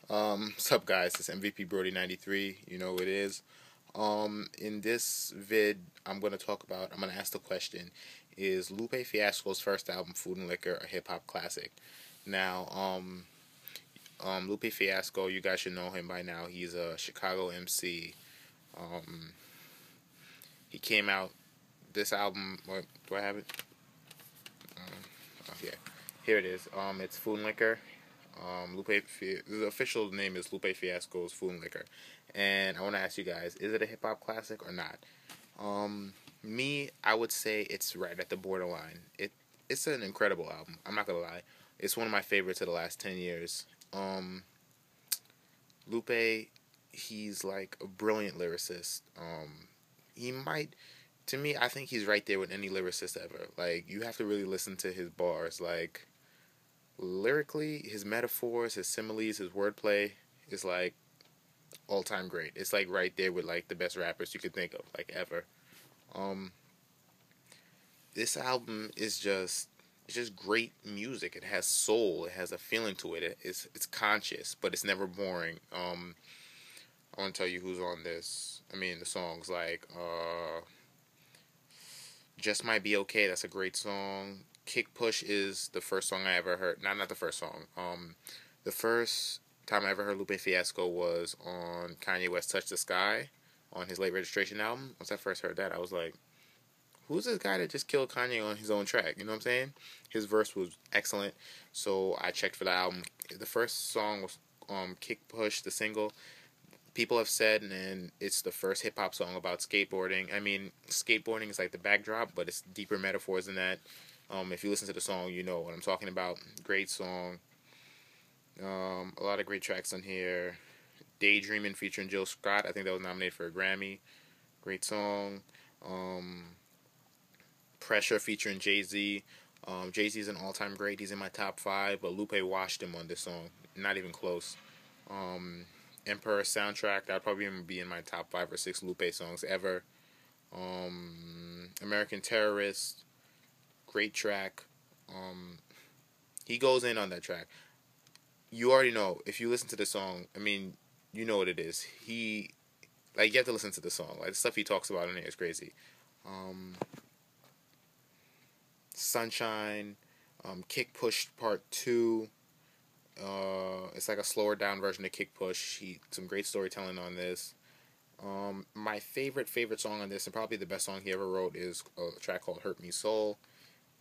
What's up, guys? It's MVP Brody 93. You know who it is. In this vid, I'm gonna ask the question: is Lupe Fiasco's first album, Food and Liquor, a hip hop classic? Now, Lupe Fiasco, you guys should know him by now. He's a Chicago MC. Um, he came out this album. What do I have it? Oh yeah, here it is. It's Food and Liquor. The official name is Lupe Fiasco's Food and Liquor, and I want to ask you guys: is it a hip hop classic or not? I would say it's right at the borderline. It's an incredible album. I'm not gonna lie. It's one of my favorites of the last 10 years. Lupe, he's like a brilliant lyricist. He might, to me, I think he's right there with any lyricist ever. Like, you have to really listen to his bars. Like, lyrically, his metaphors, his similes, his wordplay is like all time great. It's like right there with like the best rappers you could think of, like ever. Um, this album is just it's just great music. It has soul. It has a feeling to it. It's conscious, but it's never boring. I want to tell you who's on this. I mean, the songs like "Just Might Be Okay." That's a great song. "Kick Push" is the first song I ever heard. Not the first song. The first time I ever heard Lupe Fiasco was on Kanye West "Touch the Sky" on his Late Registration album. Once I first heard that, I was like, who's this guy that just killed Kanye on his own track? You know what I'm saying? His verse was excellent, so I checked for the album. The first song was "Kick Push," the single. People have said, and it's the first hip hop song about skateboarding. I mean, skateboarding is like the backdrop, but it's deeper metaphors than that. If you listen to the song, you know what I'm talking about. Great song. A lot of great tracks on here. "Daydreaming" featuring Jill Scott. I think that was nominated for a Grammy. Great song. "Pressure" featuring Jay-Z. Jay-Z is an all-time great. He's in my top five, but Lupe washed him on this song. Not even close. "Emperor" soundtrack. That'd probably even be in my top 5 or 6 Lupe songs ever. "American Terrorist." Great track. He goes in on that track. You already know, if you listen to the song, I mean, you know what it is. You have to listen to the song. Like, the stuff he talks about in it is crazy. "Sunshine," "Kick Push Part 2." It's like a slower down version of "Kick Push." Some great storytelling on this. My favorite song on this, and probably the best song he ever wrote, is a track called "Hurt Me Soul."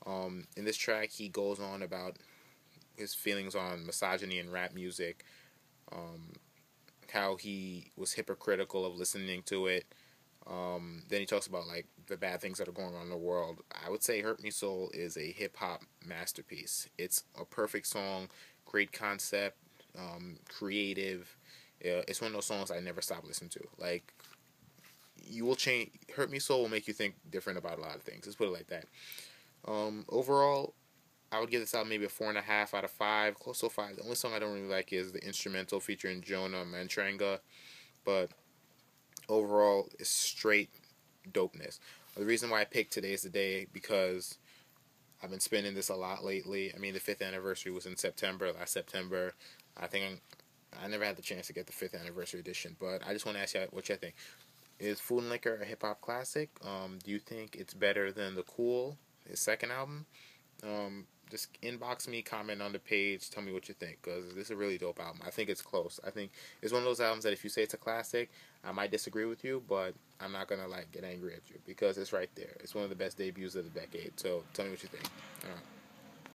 In this track, he goes on about his feelings on misogyny in rap music, how he was hypocritical of listening to it. Then he talks about like the bad things that are going on in the world. I would say "Hurt Me Soul" is a hip hop masterpiece. It's a perfect song, great concept, creative. It's one of those songs I never stop listening to. Like, you will change. "Hurt Me Soul" will make you think different about a lot of things. Let's put it like that. Overall, I would give this album maybe a 4.5 out of 5, close to a 5. The only song I don't really like is the instrumental featuring Jonah Mantranga, but overall, it's straight dopeness. The reason why I picked "Today's the Day" because I've been spinning this a lot lately. I mean, the 5th anniversary was in September, last September. I never had the chance to get the 5th anniversary edition, but I just want to ask you what you think. Is Food and Liquor a hip hop classic? Do you think it's better than The Cool, his second album? Just inbox me, comment on the page, tell me what you think, because this is a really dope album. I think it's close. I think it's one of those albums that if you say it's a classic, I might disagree with you, but I'm not gonna like get angry at you because it's right there. It's one of the best debuts of the decade. So tell me what you think.